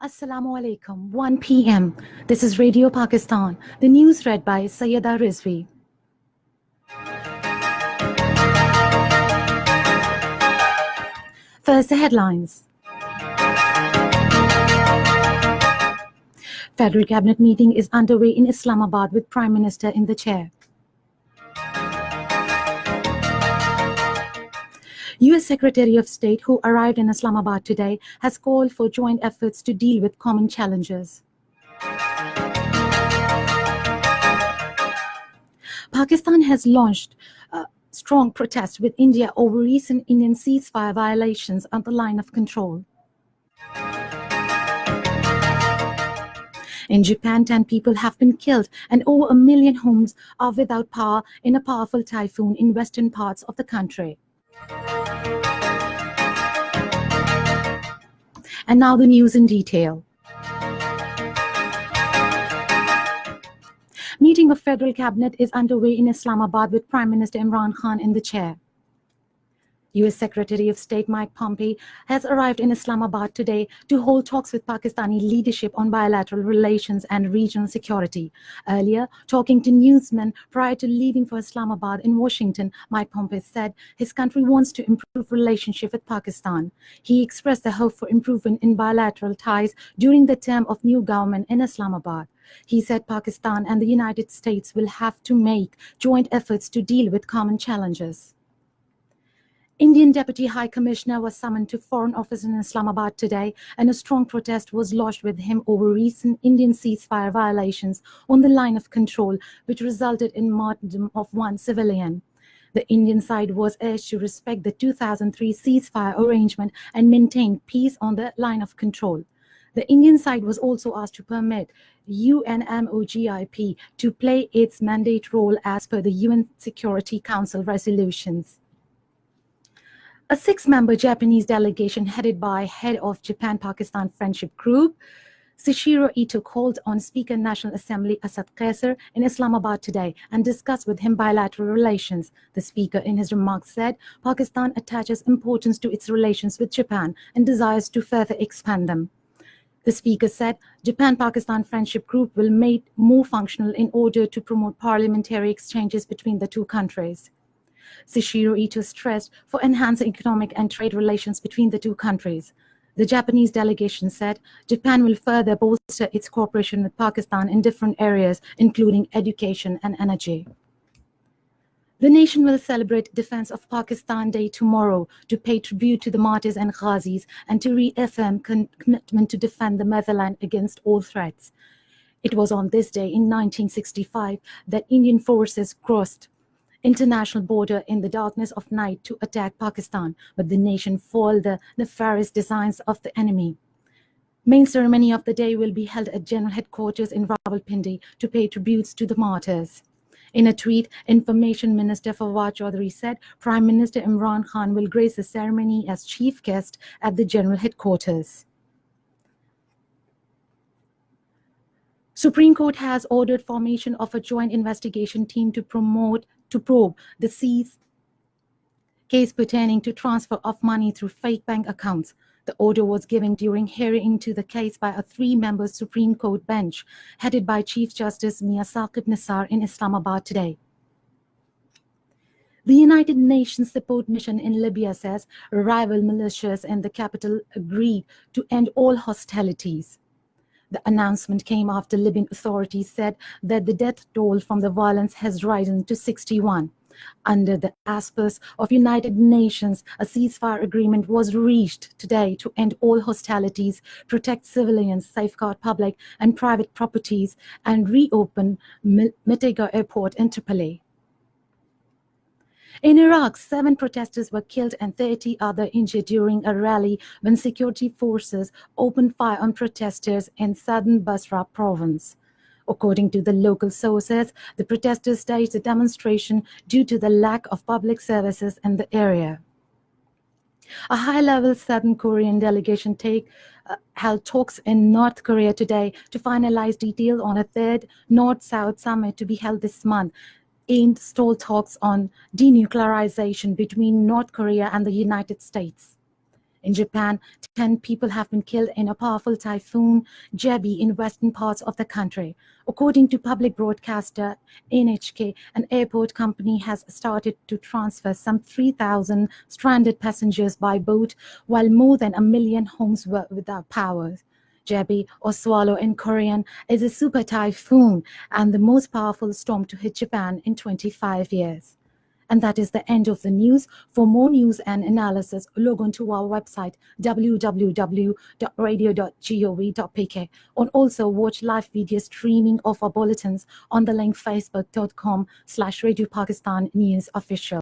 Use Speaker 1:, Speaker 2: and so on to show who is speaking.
Speaker 1: Assalamu alaikum, 1 p.m. This is Radio Pakistan. The news read by Sayyida Rizvi. First, the headlines. Federal Cabinet meeting is underway in Islamabad with Prime Minister in the chair. U.S. Secretary of State, who arrived in Islamabad today, has called for joint efforts to deal with common challenges. Pakistan has launched a strong protest with India over recent Indian ceasefire violations on the line of control. In Japan, 10 people have been killed and over 1 million homes are without power in a powerful typhoon in western parts of the country. And now the news in detail. Meeting of Federal Cabinet is underway in Islamabad with Prime Minister Imran Khan in the chair. U.S. Secretary of State Mike Pompeo has arrived in Islamabad today to hold talks with Pakistani leadership on bilateral relations and regional security. Earlier, talking to newsmen prior to leaving for Islamabad in Washington, Mike Pompeo said his country wants to improve relationship with Pakistan. He expressed the hope for improvement in bilateral ties during the term of new government in Islamabad. He said Pakistan and the United States will have to make joint efforts to deal with common challenges. Indian Deputy High Commissioner was summoned to Foreign Office in Islamabad today, and a strong protest was lodged with him over recent Indian ceasefire violations on the line of control, which resulted in martyrdom of one civilian. The Indian side was urged to respect the 2003 ceasefire arrangement and maintain peace on the line of control. The Indian side was also asked to permit UNMOGIP to play its mandate role as per the UN Security Council resolutions. A 6-member Japanese delegation headed by head of Japan-Pakistan Friendship Group, Shichiro Ito, called on Speaker National Assembly Asad Qaiser in Islamabad today and discussed with him bilateral relations. The speaker in his remarks said Pakistan attaches importance to its relations with Japan and desires to further expand them. The speaker said Japan-Pakistan Friendship Group will make more functional in order to promote parliamentary exchanges between the two countries. Shichiro Ito stressed for enhancing economic and trade relations between the two countries. The Japanese delegation said Japan will further bolster its cooperation with Pakistan in different areas, including education and energy. The nation will celebrate Defense of Pakistan Day tomorrow to pay tribute to the martyrs and Ghazis and to reaffirm commitment to defend the motherland against all threats. It was on this day in 1965 that Indian forces crossed international border in the darkness of night to attack Pakistan, but the nation foiled the nefarious designs of the enemy. Main ceremony of the day will be held at General Headquarters in Rawalpindi to pay tributes to the martyrs. In a tweet, Information Minister Fawad Chaudhry said Prime Minister Imran Khan will grace the ceremony as chief guest at the General Headquarters. Supreme Court has ordered formation of a joint investigation team to probe the seized case pertaining to transfer of money through fake bank accounts. The order was given during hearing into the case by a 3-member Supreme Court bench headed by Chief Justice Mia Saqib Nisar in Islamabad today. The United Nations support mission in Libya says rival militias in the capital agreed to end all hostilities. The announcement came after Libyan authorities said that the death toll from the violence has risen to 61. Under the auspices of United Nations, a ceasefire agreement was reached today to end all hostilities, protect civilians, safeguard public and private properties, and reopen Mitega Airport in Tripoli. In Iraq, 7 protesters were killed and 30 others injured during a rally when security forces opened fire on protesters in southern Basra province. According to the local sources, the protesters staged the demonstration due to the lack of public services in the area. A high-level Southern Korean delegation held talks in North Korea today to finalize details on a 3rd North-South summit to be held this month, aimed stall talks on denuclearization between North Korea and the United States. In Japan, 10 people have been killed in a powerful typhoon Jebi in western parts of the country. According to public broadcaster NHK, an airport company has started to transfer some 3,000 stranded passengers by boat, while more than 1 million homes were without power. Jebi, or Swallow in Korean, is a super typhoon and the most powerful storm to hit Japan in 25 years. And that is the end of the news. For more news and analysis, log on to our website www.radio.gov.pk, and also watch live video streaming of our bulletins on the link facebook.com/Radio Pakistan News Official.